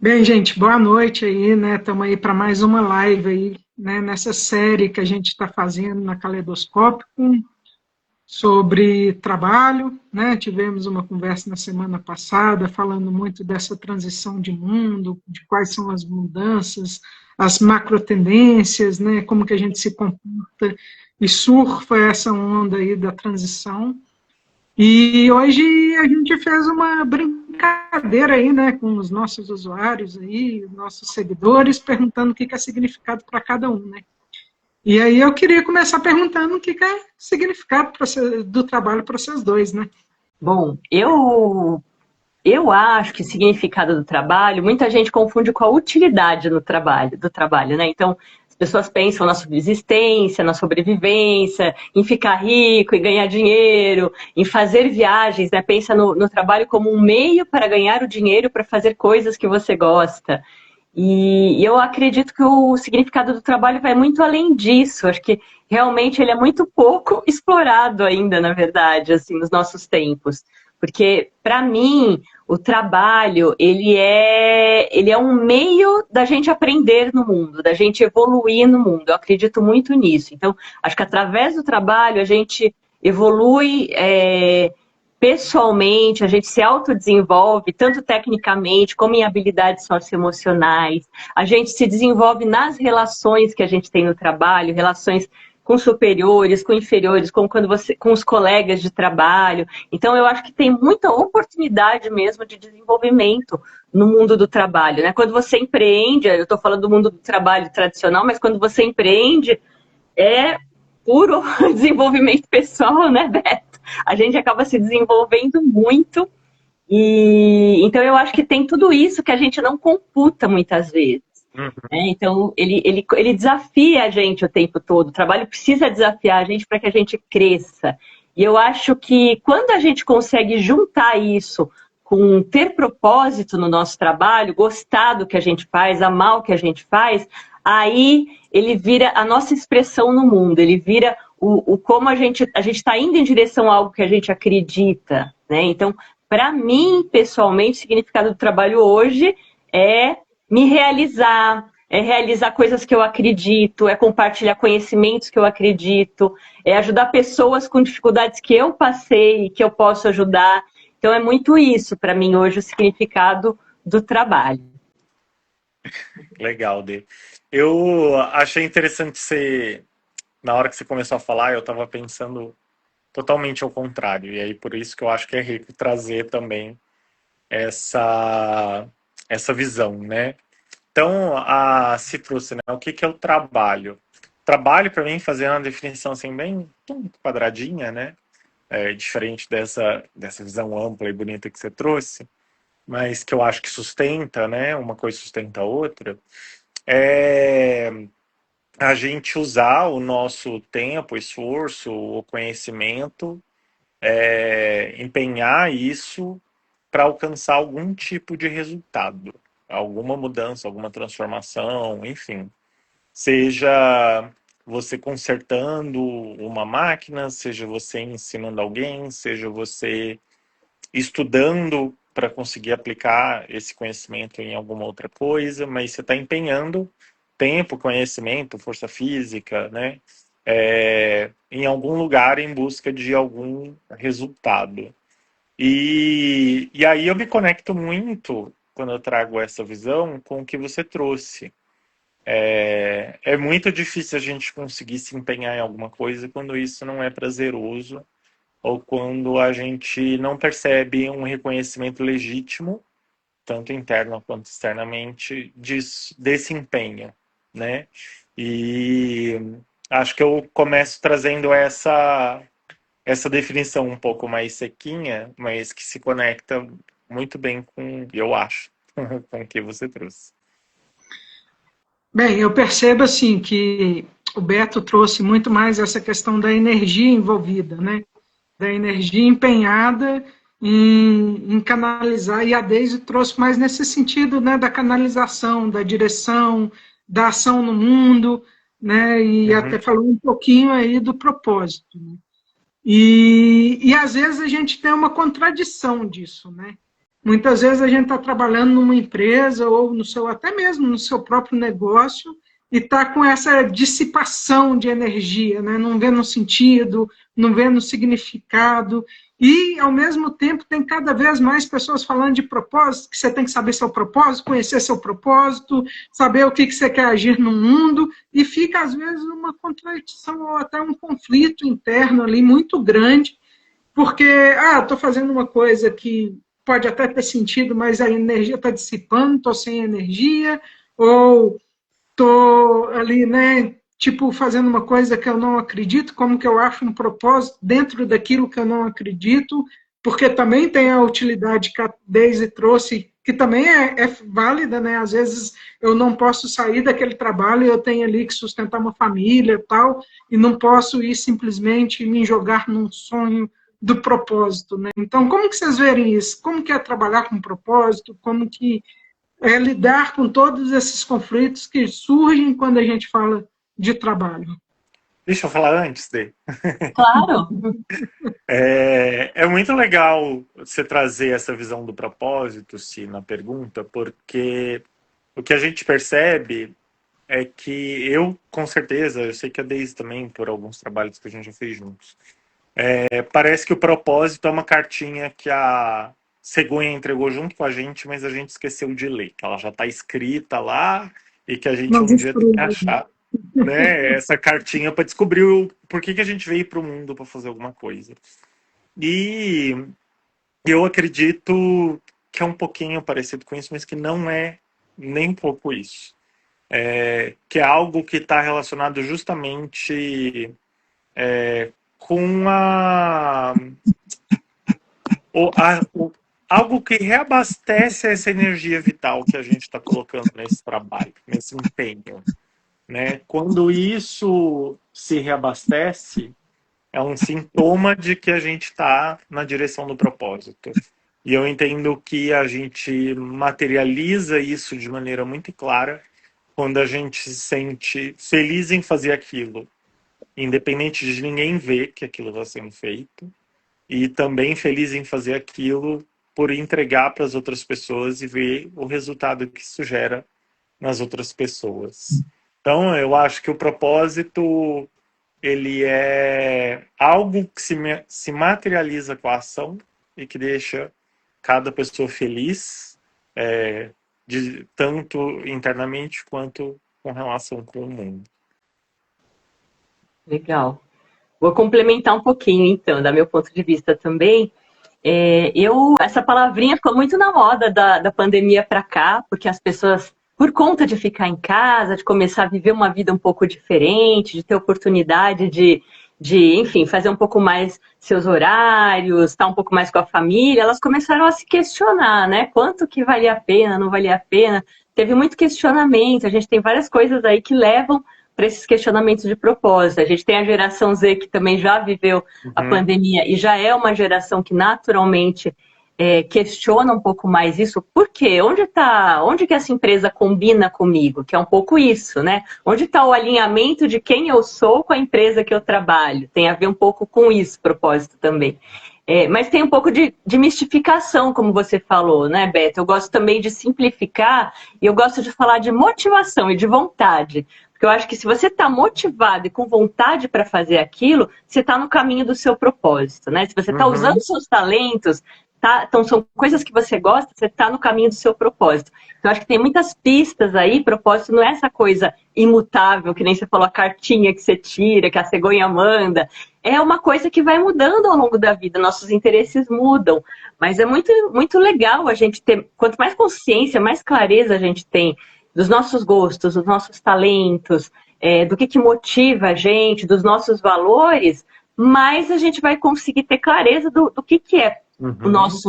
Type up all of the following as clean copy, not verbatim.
Bem, gente, boa noite aí, né? Estamos aí para mais uma live aí, né? Nessa série que a gente está fazendo na Caleidoscópio sobre trabalho, né? Tivemos uma conversa na semana passada falando muito dessa transição de mundo, de quais são as mudanças, as macro tendências, né? Como que a gente se comporta e surfa essa onda aí da transição. E hoje a gente fez uma brincadeira aí, né, com os nossos usuários aí, os nossos seguidores, perguntando o que é significado para cada um, né? E aí eu queria começar perguntando o que é significado do trabalho para vocês dois, né? Bom, eu acho que o significado do trabalho, muita gente confunde com a utilidade do trabalho, né? Então, as pessoas pensam na subsistência, na sobrevivência, em ficar rico, em ganhar dinheiro, em fazer viagens, né? Pensa no trabalho como um meio para ganhar o dinheiro para fazer coisas que você gosta. E eu acredito que o significado do trabalho vai muito além disso. Acho que realmente ele é muito pouco explorado ainda, na verdade, assim, nos nossos tempos. Porque, para mim, o trabalho, ele é um meio da gente aprender no mundo, da gente evoluir no mundo. Eu acredito muito nisso. Então, acho que através do trabalho a gente evolui, pessoalmente, a gente se autodesenvolve, tanto tecnicamente como em habilidades socioemocionais. A gente se desenvolve nas relações que a gente tem no trabalho, relações com superiores, com inferiores, com os colegas de trabalho. Então, eu acho que tem muita oportunidade mesmo de desenvolvimento no mundo do trabalho, né? Quando você empreende, eu estou falando do mundo do trabalho tradicional, mas quando você empreende, é puro desenvolvimento pessoal, né, Beto? A gente acaba se desenvolvendo muito e então eu acho que tem tudo isso que a gente não computa muitas vezes. Uhum. Né? Então ele desafia a gente o tempo todo. O trabalho precisa desafiar a gente para que a gente cresça. E eu acho que quando a gente consegue juntar isso com ter propósito no nosso trabalho, gostar do que a gente faz, amar o que a gente faz, aí ele vira a nossa expressão no mundo, ele vira o como a gente está indo em direção a algo que a gente acredita. Né? Então, para mim, pessoalmente, o significado do trabalho hoje é me realizar, é realizar coisas que eu acredito, é compartilhar conhecimentos que eu acredito, é ajudar pessoas com dificuldades que eu passei e que eu posso ajudar. Então é muito isso para mim hoje o significado do trabalho. Legal, Dê. Eu achei interessante você, na hora que você começou a falar, eu estava pensando totalmente ao contrário. E aí por isso que eu acho que é rico trazer também essa essa visão, né? Então, se trouxe, né? O que que é o trabalho? Trabalho, para mim, fazendo uma definição assim, bem quadradinha, né? Diferente dessa visão ampla e bonita que você trouxe, mas que eu acho que sustenta, né? Uma coisa sustenta a outra, é a gente usar o nosso tempo, esforço, o conhecimento, empenhar isso para alcançar algum tipo de resultado, alguma mudança, alguma transformação, enfim. Seja você consertando uma máquina, seja você ensinando alguém, seja você estudando para conseguir aplicar esse conhecimento em alguma outra coisa, mas você está empenhando tempo, conhecimento, força física, né? Em algum lugar em busca de algum resultado. E aí eu me conecto muito, quando eu trago essa visão, com o que você trouxe. É muito difícil a gente conseguir se empenhar em alguma coisa quando isso não é prazeroso ou quando a gente não percebe um reconhecimento legítimo, tanto interno quanto externamente, desse empenho, né? E acho que eu começo trazendo essa definição um pouco mais sequinha, mas que se conecta muito bem com, eu acho, com o que você trouxe. Bem, eu percebo assim que o Beto trouxe muito mais essa questão da energia envolvida, né? Da energia empenhada em canalizar, e a Daisy trouxe mais nesse sentido, né, da canalização, da direção, da ação no mundo, né, e até Uhum. falou um pouquinho aí do propósito. Né? Às vezes a gente tem uma contradição disso, né? Muitas vezes a gente está trabalhando numa empresa ou no seu, até mesmo no seu próprio negócio e está com essa dissipação de energia, né? Não vê no sentido, não vê no significado e, ao mesmo tempo, tem cada vez mais pessoas falando de propósito, que você tem que saber seu propósito, conhecer seu propósito, saber o que você quer agir no mundo e fica, às vezes, uma contradição ou até um conflito interno ali muito grande, porque, estou fazendo uma coisa que pode até ter sentido, mas a energia está dissipando, estou sem energia, ou estou ali, né, tipo, fazendo uma coisa que eu não acredito, como que eu acho um propósito dentro daquilo que eu não acredito, porque também tem a utilidade que a Daisy trouxe, que também é válida, né, às vezes eu não posso sair daquele trabalho, eu tenho ali que sustentar uma família e tal, e não posso ir simplesmente me jogar num sonho do propósito, né? Então, como que vocês verem isso? Como que é trabalhar com propósito? Como que é lidar com todos esses conflitos que surgem quando a gente fala de trabalho? Deixa eu falar antes, Dê. Claro. É muito legal você trazer essa visão do propósito, sim, na pergunta, porque o que a gente percebe é que eu, com certeza, eu sei que a Deise também, por alguns trabalhos que a gente já fez juntos, parece que o propósito é uma cartinha que a Cegonha entregou junto com a gente, mas a gente esqueceu de ler, que ela já está escrita lá e que a gente Nós um dia tem que excluímos. achar, né, essa cartinha para descobrir por que a gente veio para o mundo para fazer alguma coisa. E eu acredito que é um pouquinho parecido com isso, mas que não é nem um pouco isso. Que é algo que está relacionado justamente com algo que reabastece essa energia vital que a gente está colocando nesse trabalho, nesse empenho, né? Quando isso se reabastece, é um sintoma de que a gente está na direção do propósito. E eu entendo que a gente materializa isso de maneira muito clara quando a gente se sente feliz em fazer aquilo, independente de ninguém ver que aquilo está sendo feito, e também feliz em fazer aquilo por entregar para as outras pessoas e ver o resultado que isso gera nas outras pessoas. Então, eu acho que o propósito, ele é algo que se materializa com a ação e que deixa cada pessoa feliz, tanto internamente quanto com relação com o mundo. Legal. Vou complementar um pouquinho, então, da meu ponto de vista também. Essa palavrinha ficou muito na moda da pandemia para cá, porque as pessoas, por conta de ficar em casa, de começar a viver uma vida um pouco diferente, de ter oportunidade de enfim, fazer um pouco mais seus horários, estar um pouco mais com a família, elas começaram a se questionar, né? Quanto que valia a pena, não valia a pena? Teve muito questionamento, a gente tem várias coisas aí que levam para esses questionamentos de propósito. A gente tem a geração Z que também já viveu a pandemia e já é uma geração que naturalmente questiona um pouco mais isso. Por quê? Onde que essa empresa combina comigo? Que é um pouco isso, né? Onde está o alinhamento de quem eu sou com a empresa que eu trabalho? Tem a ver um pouco com isso, propósito também. Mas tem um pouco de mistificação, como você falou, né, Beto? Eu gosto também de simplificar e eu gosto de falar de motivação e de vontade. Porque eu acho que se você está motivado e com vontade para fazer aquilo, você está no caminho do seu propósito, né? Se você está usando seus talentos, então são coisas que você gosta, você está no caminho do seu propósito. Então, acho que tem muitas pistas aí. Propósito não é essa coisa imutável, que nem você falou, a cartinha que você tira, que a cegonha manda. É uma coisa que vai mudando ao longo da vida, nossos interesses mudam. Mas é muito, muito legal a gente ter, quanto mais consciência, mais clareza a gente tem dos nossos gostos, dos nossos talentos, do que motiva a gente, dos nossos valores, mais a gente vai conseguir ter clareza do que é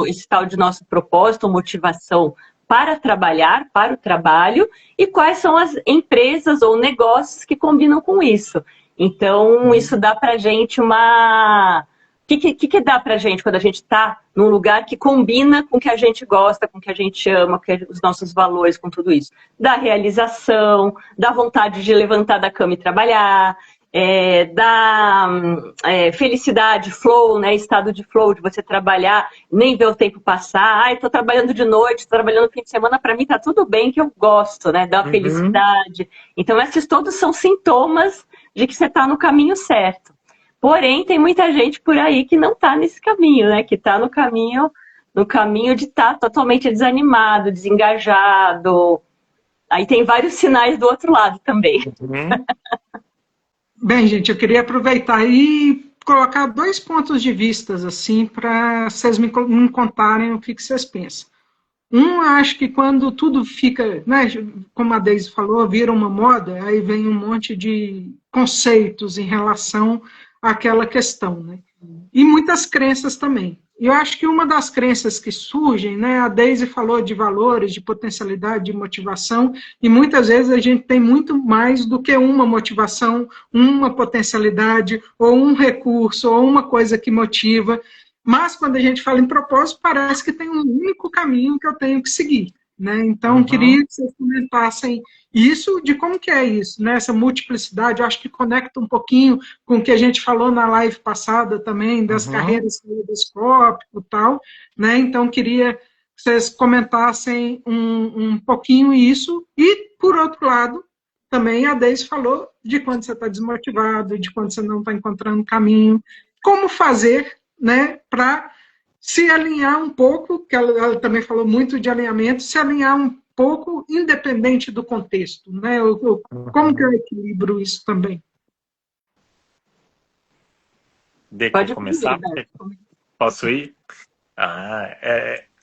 esse tal de nosso propósito, motivação para trabalhar, para o trabalho, e quais são as empresas ou negócios que combinam com isso. Então, isso dá para a gente uma... O que dá pra gente quando a gente está num lugar que combina com o que a gente gosta, com o que a gente ama, com os nossos valores, com tudo isso? Dá realização, dá vontade de levantar da cama e trabalhar, felicidade, flow, né, estado de flow, de você trabalhar, nem ver o tempo passar. Ai, estou trabalhando de noite, estou trabalhando no fim de semana, para mim tá tudo bem, que eu gosto, né, da Uhum. felicidade. Então, esses todos são sintomas de que você está no caminho certo. Porém, tem muita gente por aí que não está nesse caminho, né, que está no caminho de estar totalmente desanimado, desengajado. Aí tem vários sinais do outro lado também. Uhum. Bem, gente, eu queria aproveitar e colocar dois pontos de vista, assim, para vocês me contarem o que vocês pensam. Acho que quando tudo fica, né, como a Deise falou, vira uma moda, aí vem um monte de conceitos em relação àquela questão, né? E muitas crenças também. E eu acho que uma das crenças que surgem, né, a Deise falou de valores, de potencialidade, de motivação, e muitas vezes a gente tem muito mais do que uma motivação, uma potencialidade, ou um recurso, ou uma coisa que motiva. Mas quando a gente fala em propósito, parece que tem um único caminho que eu tenho que seguir. Né? Então, queria Uhum. que vocês comentassem isso, de como que é isso, né? Essa multiplicidade, eu acho que conecta um pouquinho com o que a gente falou na live passada também, das Uhum. carreiras caleidoscópico e tal, né? Então, queria que vocês comentassem um pouquinho isso, e, por outro lado, também a Deise falou de quando você está desmotivado, de quando você não está encontrando caminho, como fazer, né, para se alinhar um pouco, que ela também falou muito de alinhamento, se alinhar um pouco independente do contexto, né? Como que eu Uhum. equilibro isso também? Deixa eu Pode vir, começar? Beto. Posso ir?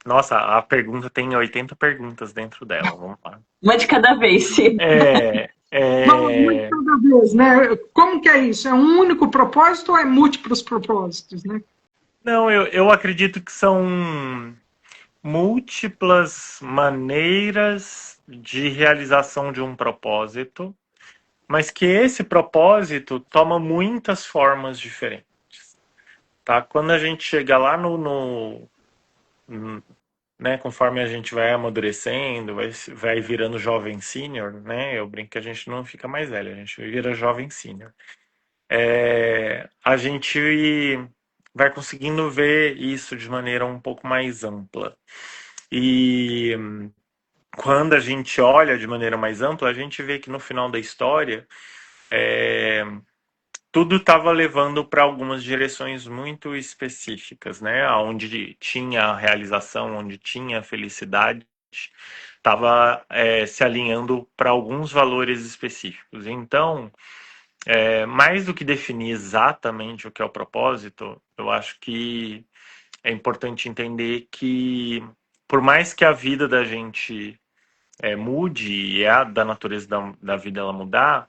Nossa, a pergunta tem 80 perguntas dentro dela. Vamos lá. Uma de cada vez, sim. É, Vamos muito é, cada vez, né? Como que é isso? É um único propósito ou é múltiplos propósitos, né? não, eu acredito que são múltiplas maneiras de realização de um propósito, mas que esse propósito toma muitas formas diferentes, tá? Quando a gente chega lá né, conforme a gente vai amadurecendo, vai virando jovem sênior, né? Eu brinco que a gente não fica mais velho, a gente vira jovem sênior. A gente vai conseguindo ver isso de maneira um pouco mais ampla. E quando a gente olha de maneira mais ampla, a gente vê que no final da história tudo estava levando para algumas direções muito específicas, né? Onde tinha a realização, onde tinha a felicidade, estava se alinhando para alguns valores específicos. Então, mais do que definir exatamente o que é o propósito, eu acho que é importante entender que, por mais que a vida da gente mude, e é da natureza da vida ela mudar,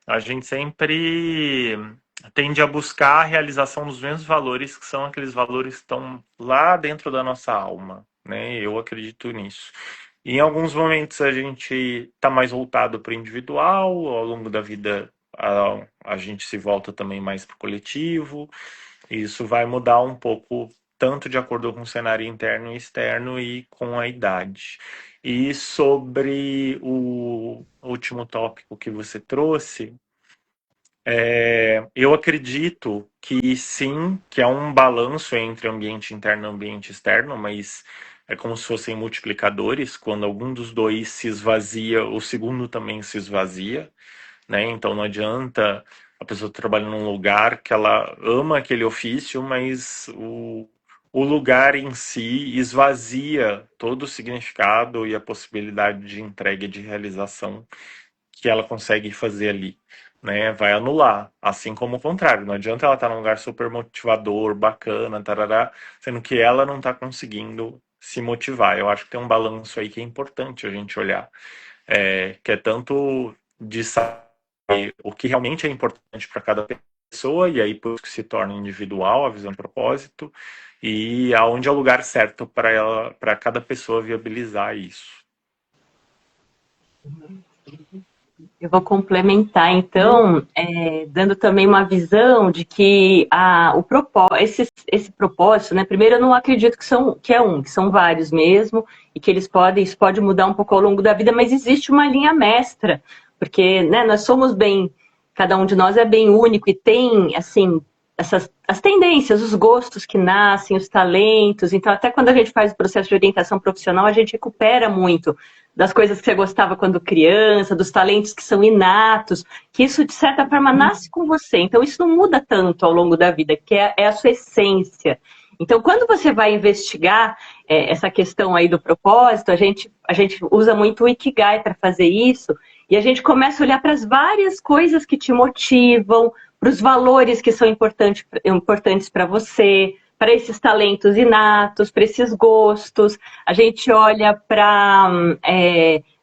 a gente sempre tende a buscar a realização dos mesmos valores, que são aqueles valores que estão lá dentro da nossa alma, né? Eu acredito nisso. E em alguns momentos a gente está mais voltado para o individual, ao longo da vida a gente se volta também mais para o coletivo. Isso vai mudar um pouco, tanto de acordo com o cenário interno e externo e com a idade. E sobre o último tópico que você trouxe, eu acredito que sim, que é um balanço entre ambiente interno e ambiente externo, mas é como se fossem multiplicadores. Quando algum dos dois se esvazia, o segundo também se esvazia, né? Então não adianta a pessoa trabalhar num lugar que ela ama aquele ofício, mas o lugar em si esvazia todo o significado e a possibilidade de entrega e de realização que ela consegue fazer ali, né? Vai anular. Assim como o contrário. Não adianta ela estar num lugar super motivador, bacana, tarará, sendo que ela não está conseguindo se motivar. Eu acho que tem um balanço aí que é importante a gente olhar. Que é tanto de saber o que realmente é importante para cada pessoa, e aí por isso que se torna individual a visão de propósito, e aonde é o lugar certo para ela, para cada pessoa viabilizar isso. Eu vou complementar, então, dando também uma visão de que esse propósito, né? Primeiro, eu não acredito que são vários mesmo, e que isso pode mudar um pouco ao longo da vida, mas existe uma linha mestra, porque, né, nós somos bem cada um de nós é bem único e tem, assim, as tendências, os gostos que nascem, os talentos. Então, até quando a gente faz o processo de orientação profissional, a gente recupera muito das coisas que você gostava quando criança, dos talentos que são inatos, que isso, de certa forma, nasce com você. Então, isso não muda tanto ao longo da vida, que é a sua essência. Então, quando você vai investigar essa questão aí do propósito, a gente usa muito o Ikigai para fazer isso, e a gente começa a olhar para as várias coisas que te motivam, para os valores que são importantes para você, para esses talentos inatos, para esses gostos. A gente olha para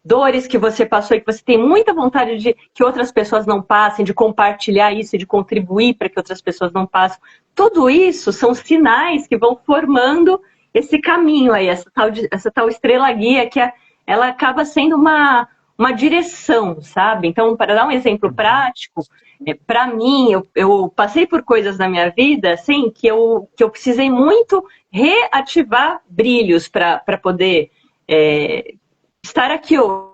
dores que você passou e que você tem muita vontade de que outras pessoas não passem, de compartilhar isso, de contribuir para que outras pessoas não passem. Tudo isso são sinais que vão formando esse caminho aí, essa tal estrela guia, que ela acaba sendo uma direção, sabe? Então, para dar um exemplo prático, para mim, eu passei por coisas na minha vida, assim, que eu precisei muito reativar brilhos para poder estar aqui hoje,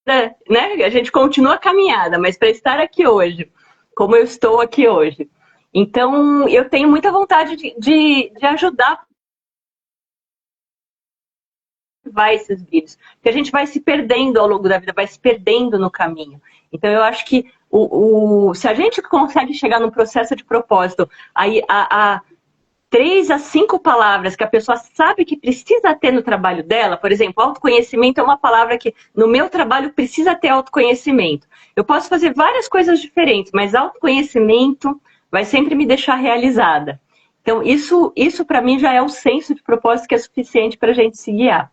né? A gente continua a caminhada, mas para estar aqui hoje, como eu estou aqui hoje. Então, eu tenho muita vontade de ajudar esses brilhos, porque a gente vai se perdendo ao longo da vida, vai se perdendo no caminho. Então, eu acho que se a gente consegue chegar num processo de propósito, aí a 3 a 5 palavras que a pessoa sabe que precisa ter no trabalho dela, por exemplo, autoconhecimento é uma palavra que no meu trabalho precisa ter autoconhecimento. Eu posso fazer várias coisas diferentes, mas autoconhecimento vai sempre me deixar realizada. Então, isso para mim já é o senso de propósito que é suficiente para a gente se guiar.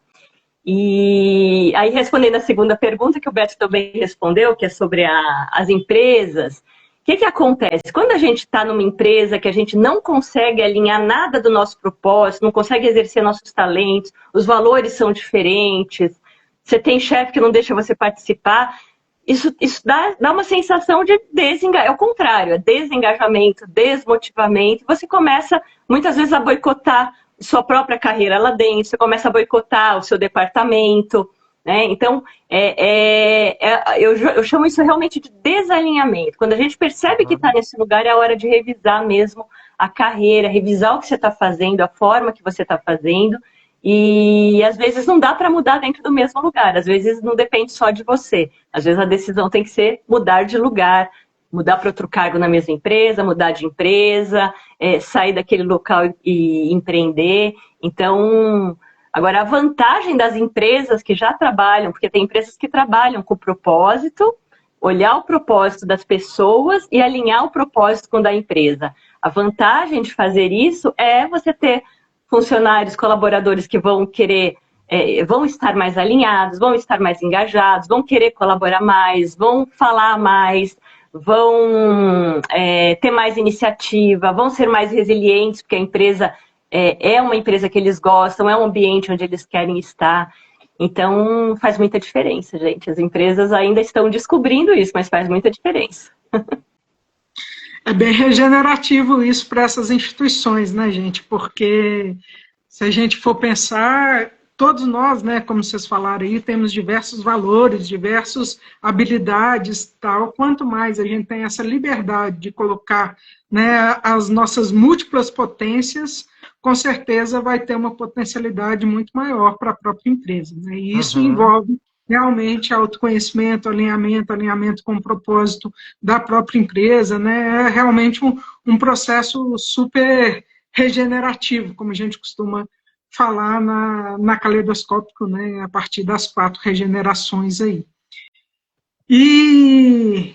E aí, respondendo a segunda pergunta, que o Beto também respondeu, que é sobre as empresas, o que acontece? Quando a gente está numa empresa que a gente não consegue alinhar nada do nosso propósito, não consegue exercer nossos talentos, os valores são diferentes, você tem chefe que não deixa você participar, isso dá uma sensação de desengajamento, é o contrário, é desengajamento, desmotivamento, você começa muitas vezes a boicotar sua própria carreira lá dentro, você começa a boicotar o seu departamento, né? Então, eu chamo isso realmente de desalinhamento. Quando a gente percebe que está nesse lugar, é a hora de revisar mesmo a carreira, revisar o que você está fazendo, a forma que você está fazendo, e às vezes não dá para mudar dentro do mesmo lugar, às vezes não depende só de você, às vezes a decisão tem que ser mudar de lugar, mudar para outro cargo na mesma empresa, mudar de empresa, sair daquele local e empreender. Então, agora a vantagem das empresas que já trabalham, porque tem empresas que trabalham com propósito, olhar o propósito das pessoas e alinhar o propósito com o da empresa. A vantagem de fazer isso é você ter funcionários, colaboradores que vão querer, vão estar mais alinhados, vão estar mais engajados, vão querer colaborar mais, vão falar mais, vão ter mais iniciativa, vão ser mais resilientes, porque a empresa é uma empresa que eles gostam, é um ambiente onde eles querem estar. Então, faz muita diferença, gente. As empresas ainda estão descobrindo isso, mas faz muita diferença. É bem regenerativo isso para essas instituições, né, gente? Porque se a gente for pensar, todos nós, né, como vocês falaram aí, temos diversos valores, diversas habilidades, tal. Quanto mais a gente tem essa liberdade de colocar, né, as nossas múltiplas potências, com certeza vai ter uma potencialidade muito maior para a própria empresa, né? E isso envolve realmente autoconhecimento, alinhamento com o propósito da própria empresa, né? É realmente um processo super regenerativo, como a gente costuma falar na Caleidoscópico, né? A partir das 4 regenerações aí. E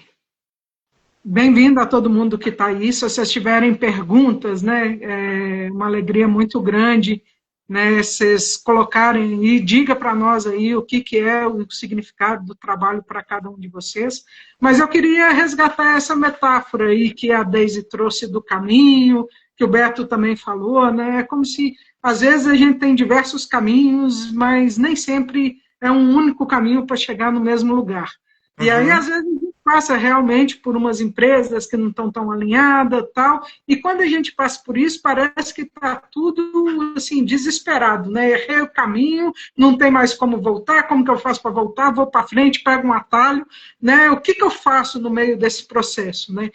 bem-vindo a todo mundo que está aí. Se vocês tiverem perguntas, né? É uma alegria muito grande, né, vocês colocarem e diga para nós aí o que é o significado do trabalho para cada um de vocês. Mas eu queria resgatar essa metáfora aí que a Deise trouxe do caminho, que o Beto também falou, né? É como se, às vezes, a gente tem diversos caminhos, mas nem sempre é um único caminho para chegar no mesmo lugar. E aí, às vezes, a gente passa realmente por umas empresas que não estão tão alinhadas, tal, e quando a gente passa por isso, parece que está tudo assim, desesperado, né? Errei o caminho, não tem mais como voltar, como que eu faço para voltar? Vou para frente, pego um atalho, né? O que eu faço no meio desse processo, né?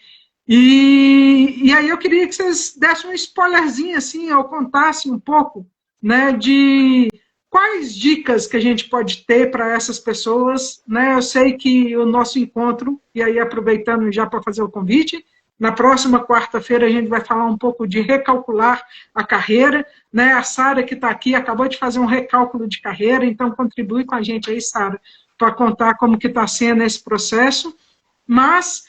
E aí eu queria que vocês dessem um spoilerzinho assim, ou contassem um pouco, né, de quais dicas que a gente pode ter para essas pessoas, né? Eu sei que o nosso encontro, e aí aproveitando já para fazer o convite, na próxima quarta-feira a gente vai falar um pouco de recalcular a carreira, né? A Sara que está aqui acabou de fazer um recálculo de carreira, então contribui com a gente aí, Sara, para contar como que está sendo esse processo, mas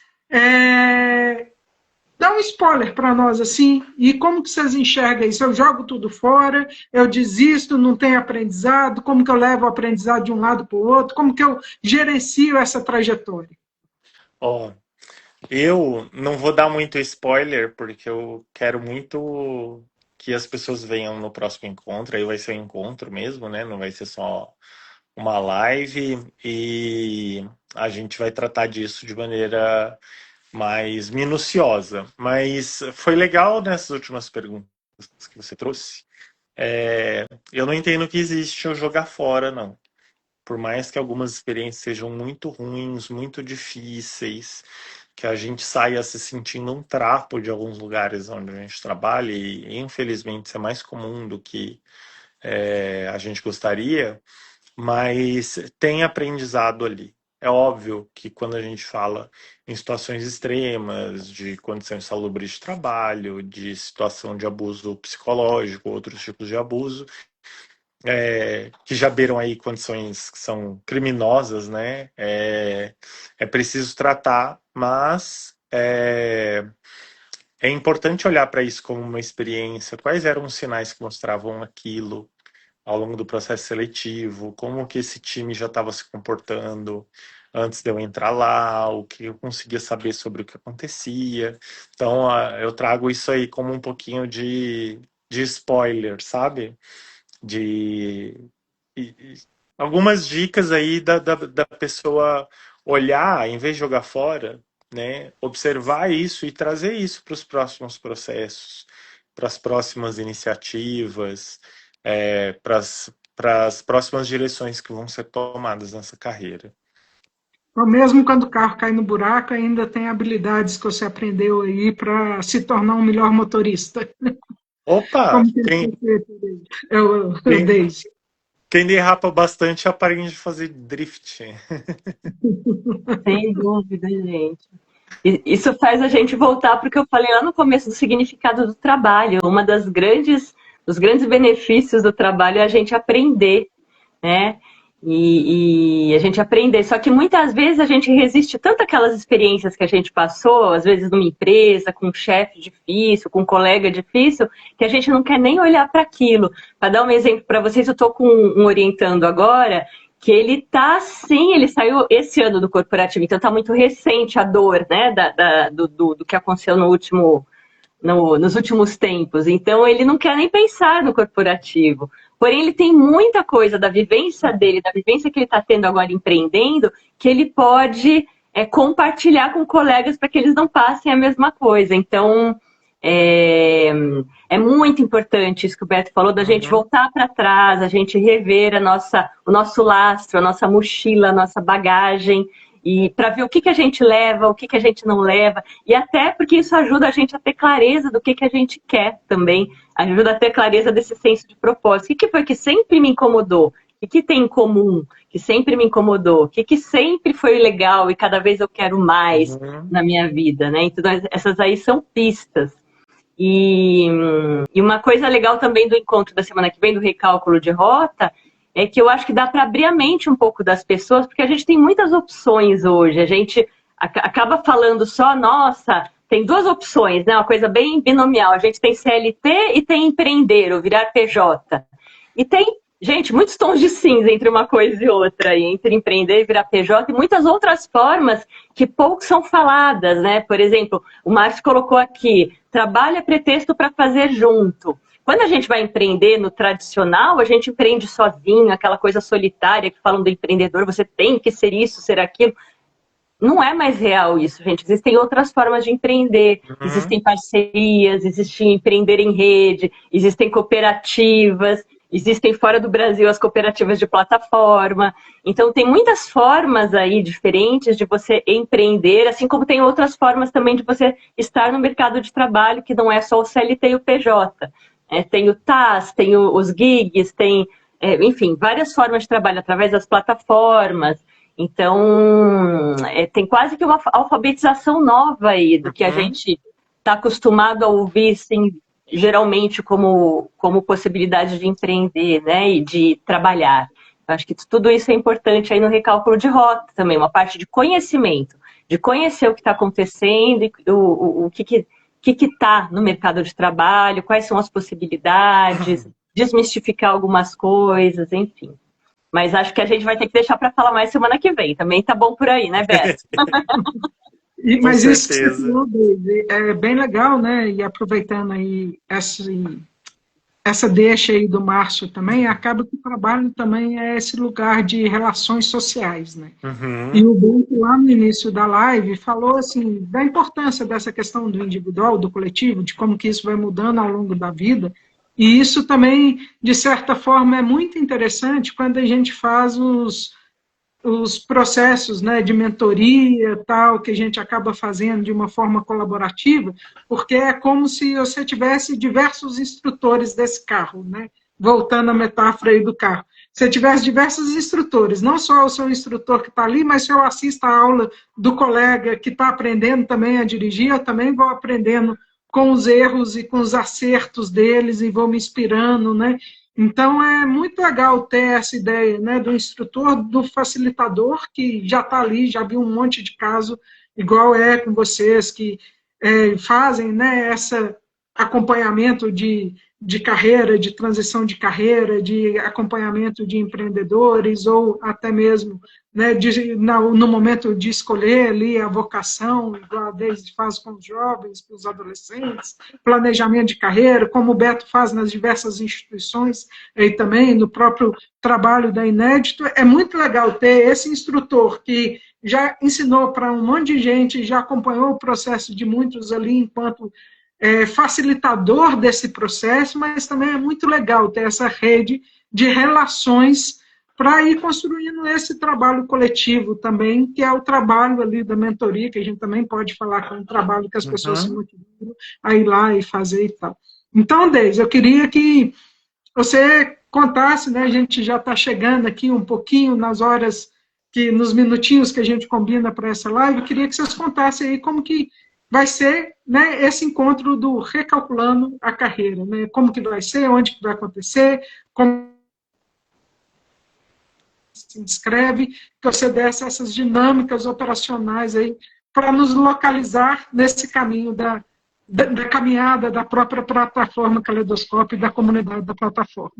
dá um spoiler para nós, assim, e como que vocês enxergam isso? Eu jogo tudo fora, eu desisto, não tenho aprendizado, como que eu levo o aprendizado de um lado para o outro, como que eu gerencio essa trajetória? Ó, eu não vou dar muito spoiler, porque eu quero muito que as pessoas venham no próximo encontro, aí vai ser um encontro mesmo, né? Não vai ser só uma live, e a gente vai tratar disso de maneira mais minuciosa. Mas foi legal nessas últimas perguntas que você trouxe. Eu não entendo que existe o jogar fora, não. Por mais que algumas experiências sejam muito ruins, muito difíceis, que a gente saia se sentindo um trapo de alguns lugares onde a gente trabalha, e infelizmente isso é mais comum do que a gente gostaria, mas tem aprendizado ali. É óbvio que quando a gente fala em situações extremas, de condição insalubre de trabalho, de situação de abuso psicológico, outros tipos de abuso, que já beiram aí condições que são criminosas, né? É preciso tratar, mas é importante olhar para isso como uma experiência. Quais eram os sinais que mostravam aquilo ao longo do processo seletivo? Como que esse time já estava se comportando antes de eu entrar lá? O que eu conseguia saber sobre o que acontecia? Então, eu trago isso aí como um pouquinho de spoiler, sabe? De algumas dicas aí da pessoa olhar, em vez de jogar fora, né? Observar isso e trazer isso para os próximos processos, para as próximas iniciativas, para as próximas direções que vão ser tomadas nessa carreira. Ou mesmo quando o carro cai no buraco, ainda tem habilidades que você aprendeu aí para se tornar um melhor motorista. Opa! Como que eu dei. Quem derrapa bastante aprende a fazer drift. Sem dúvida, gente. Isso faz a gente voltar para o que eu falei lá no começo do significado do trabalho. Dos grandes benefícios do trabalho é a gente aprender, né? E a gente aprender. Só que muitas vezes a gente resiste tanto àquelas experiências que a gente passou, às vezes numa empresa, com um chefe difícil, com um colega difícil, que a gente não quer nem olhar para aquilo. Para dar um exemplo para vocês, eu estou com um orientando agora, que ele tá sim, ele saiu esse ano do corporativo, então tá muito recente a dor, né, do que aconteceu nos últimos tempos. Então ele não quer nem pensar no corporativo. Porém, ele tem muita coisa da vivência dele, da vivência que ele está tendo agora empreendendo, que ele pode compartilhar com colegas para que eles não passem a mesma coisa. Então, é muito importante isso que o Beto falou, da gente voltar para trás, a gente rever o nosso lastro, a nossa mochila, a nossa bagagem, e para ver o que a gente leva, o que a gente não leva, e até porque isso ajuda a gente a ter clareza do que a gente quer também, ajuda a ter clareza desse senso de propósito. O que foi que sempre me incomodou? O que tem em comum que sempre me incomodou? O que sempre foi legal e cada vez eu quero mais na minha vida, né? Então, essas aí são pistas. E uma coisa legal também do encontro da semana que vem, do recálculo de rota, é que eu acho que dá para abrir a mente um pouco das pessoas, porque a gente tem muitas opções hoje. A gente acaba falando só, nossa, tem duas opções, né? Uma coisa bem binomial. A gente tem CLT e tem empreender, ou virar PJ. E tem, gente, muitos tons de cinza entre uma coisa e outra, aí, entre empreender e virar PJ, e muitas outras formas que pouco são faladas, né? Por exemplo, o Márcio colocou aqui, trabalho é pretexto para fazer junto. Quando a gente vai empreender no tradicional, a gente empreende sozinho, aquela coisa solitária que falam do empreendedor, você tem que ser isso, ser aquilo. não é mais real isso, gente. Existem outras formas de empreender, Uhum. existem parcerias, existe empreender em rede, existem cooperativas, existem fora do Brasil as cooperativas de plataforma. Então, tem muitas formas aí diferentes de você empreender, assim como tem outras formas também de você estar no mercado de trabalho, que não é só o CLT e o PJ. Tem o TAS, tem os gigs, tem, enfim, várias formas de trabalho através das plataformas. Então, tem quase que uma alfabetização nova aí do que a Uhum. gente está acostumado a ouvir, assim, geralmente como possibilidade de empreender, né, e de trabalhar. Eu acho que tudo isso é importante aí no recálculo de rota também, uma parte de conhecimento, de conhecer o que está acontecendo, e o que está no mercado de trabalho, quais são as possibilidades, desmistificar algumas coisas, enfim. Mas acho que a gente vai ter que deixar para falar mais semana que vem. Também tá bom por aí, né, Beto? Com Mas isso que você certeza. falou, Daisy, é bem legal, né? E aproveitando aí essa deixa aí do Márcio também, acaba que o trabalho também é esse lugar de relações sociais, né? E Uhum. o Bento, lá no início da live, falou assim da importância dessa questão do individual, do coletivo, de como que isso vai mudando ao longo da vida. E isso também, de certa forma, é muito interessante quando a gente faz os processos, né, de mentoria, tal, que a gente acaba fazendo de uma forma colaborativa, porque é como se você tivesse diversos instrutores desse carro, né? Voltando à metáfora aí do carro. Você tivesse diversos instrutores, não só o seu instrutor que está ali, mas se eu assisto a aula do colega que está aprendendo também a dirigir, eu também vou aprendendo com os erros e com os acertos deles e vou me inspirando, né? Então, é muito legal ter essa ideia, né, do instrutor, do facilitador, que já está ali, já viu um monte de caso, igual é com vocês, que fazem, né, esse acompanhamento de carreira, de transição de carreira, de acompanhamento de empreendedores, ou até mesmo, né, no momento de escolher ali a vocação, igual a Deise faz com os jovens, com os adolescentes, planejamento de carreira, como o Beto faz nas diversas instituições, e também no próprio trabalho da Inédito. É muito legal ter esse instrutor que já ensinou para um monte de gente, já acompanhou o processo de muitos ali enquanto facilitador desse processo, mas também é muito legal ter essa rede de relações para ir construindo esse trabalho coletivo também, que é o trabalho ali da mentoria, que a gente também pode falar que é um trabalho que as pessoas se Uhum. motivam a ir lá e fazer e tal. Então, Deise, eu queria que você contasse, né? A gente já está chegando aqui um pouquinho nas horas nos minutinhos que a gente combina para essa live, eu queria que vocês contassem aí como que vai ser, né, esse encontro do Recalculando a Carreira, né? Como que vai ser, onde que vai acontecer, como se inscreve, que você desse essas dinâmicas operacionais aí para nos localizar nesse caminho da caminhada da própria plataforma Caleidoscópio e da comunidade da plataforma.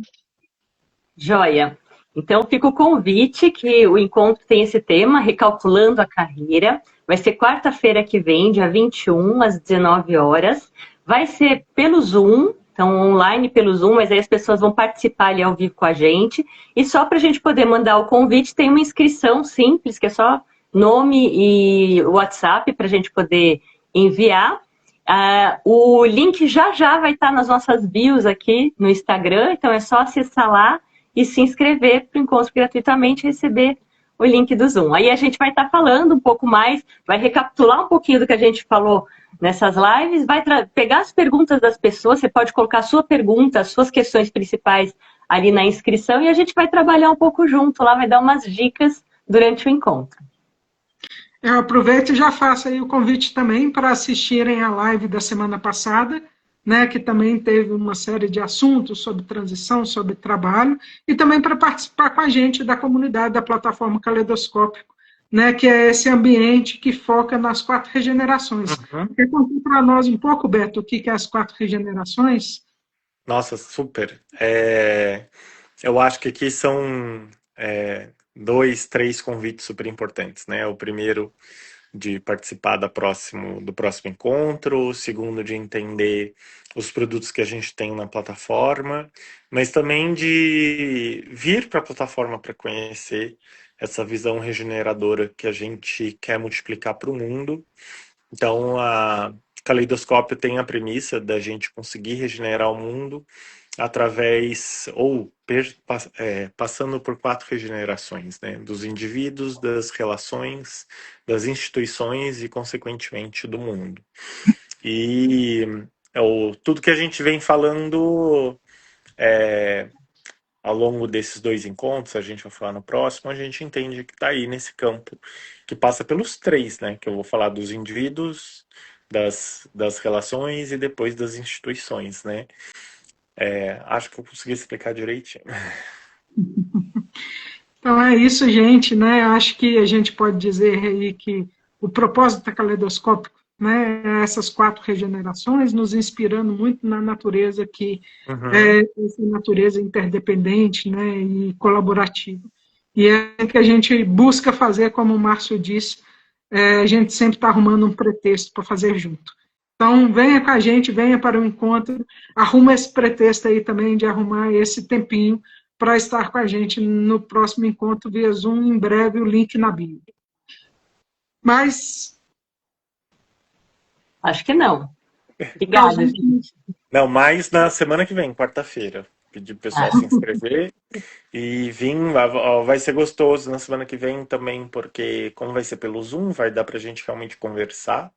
Joia. Então, fica o convite que o encontro tem esse tema, Recalculando a Carreira. Vai ser quarta-feira que vem, dia 21, às 19 horas. Vai ser pelo Zoom, então online pelo Zoom, mas aí as pessoas vão participar ali ao vivo com a gente. E só para a gente poder mandar o convite, tem uma inscrição simples, que é só nome e WhatsApp para a gente poder enviar. O link já vai estar nas nossas bios aqui no Instagram, então é só acessar lá e se inscrever para o encontro gratuitamente e receber o link do Zoom. Aí a gente vai estar falando um pouco mais, vai recapitular um pouquinho do que a gente falou nessas lives, vai pegar as perguntas das pessoas, você pode colocar a sua pergunta, as suas questões principais ali na inscrição e a gente vai trabalhar um pouco junto lá, vai dar umas dicas durante o encontro. Eu aproveito e já faço aí o convite também para assistirem a live da semana passada, né, que também teve uma série de assuntos sobre transição, sobre trabalho, e também para participar com a gente da comunidade da plataforma Caleidoscópico, né, que é esse ambiente que foca nas 4 regenerações. Uhum. Quer contar para nós um pouco, Beto, o que é as 4 regenerações? Nossa, super. Eu acho que aqui são dois, três convites super importantes, né? O primeiro de participar do próximo encontro, o segundo de entender os produtos que a gente tem na plataforma, mas também de vir para a plataforma para conhecer essa visão regeneradora que a gente quer multiplicar para o mundo. Então, a Caleidoscópio tem a premissa da gente conseguir regenerar o mundo através, ou passando por 4 regenerações, né? Dos indivíduos, das relações, das instituições e, consequentemente, do mundo. E tudo que a gente vem falando ao longo desses 2 encontros, a gente vai falar no próximo, a gente entende que está aí nesse campo, que passa pelos 3, né? Que eu vou falar dos indivíduos, das relações e depois das instituições, né? Acho que eu consegui explicar direitinho. Então é isso, gente, né? Eu acho que a gente pode dizer aí que o propósito da Caleidoscópio, né, é essas 4 regenerações, nos inspirando muito na natureza que é essa natureza interdependente, né, e colaborativa. E é que a gente busca fazer, como o Márcio disse, a gente sempre está arrumando um pretexto para fazer junto. Então, venha com a gente, venha para o encontro, arruma esse pretexto aí também de arrumar esse tempinho para estar com a gente no próximo encontro via Zoom, em breve o link na bio. Mas... Acho que não. Obrigada, gente. Não, mais na semana que vem, quarta-feira. Pedir pro pessoal se inscrever e vir. Vai ser gostoso na semana que vem também, porque como vai ser pelo Zoom, vai dar pra gente realmente conversar.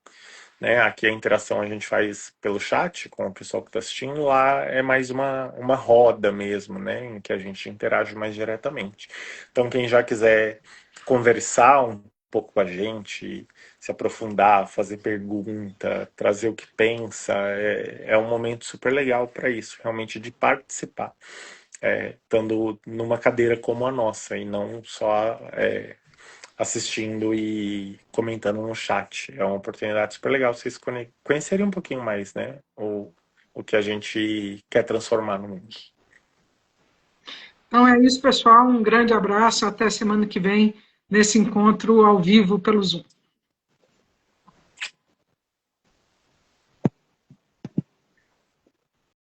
Né? Aqui a interação a gente faz pelo chat com o pessoal que está assistindo, lá é mais uma roda mesmo, né? Em que a gente interage mais diretamente. Então, quem já quiser conversar um pouco com a gente, se aprofundar, fazer pergunta, trazer o que pensa, é um momento super legal para isso, realmente de participar, estando numa cadeira como a nossa, e não só assistindo e comentando no chat. É uma oportunidade super legal vocês conhecerem um pouquinho mais, né? O que a gente quer transformar no mundo. Então é isso, pessoal. Um grande abraço. Até semana que vem, nesse encontro ao vivo pelo Zoom.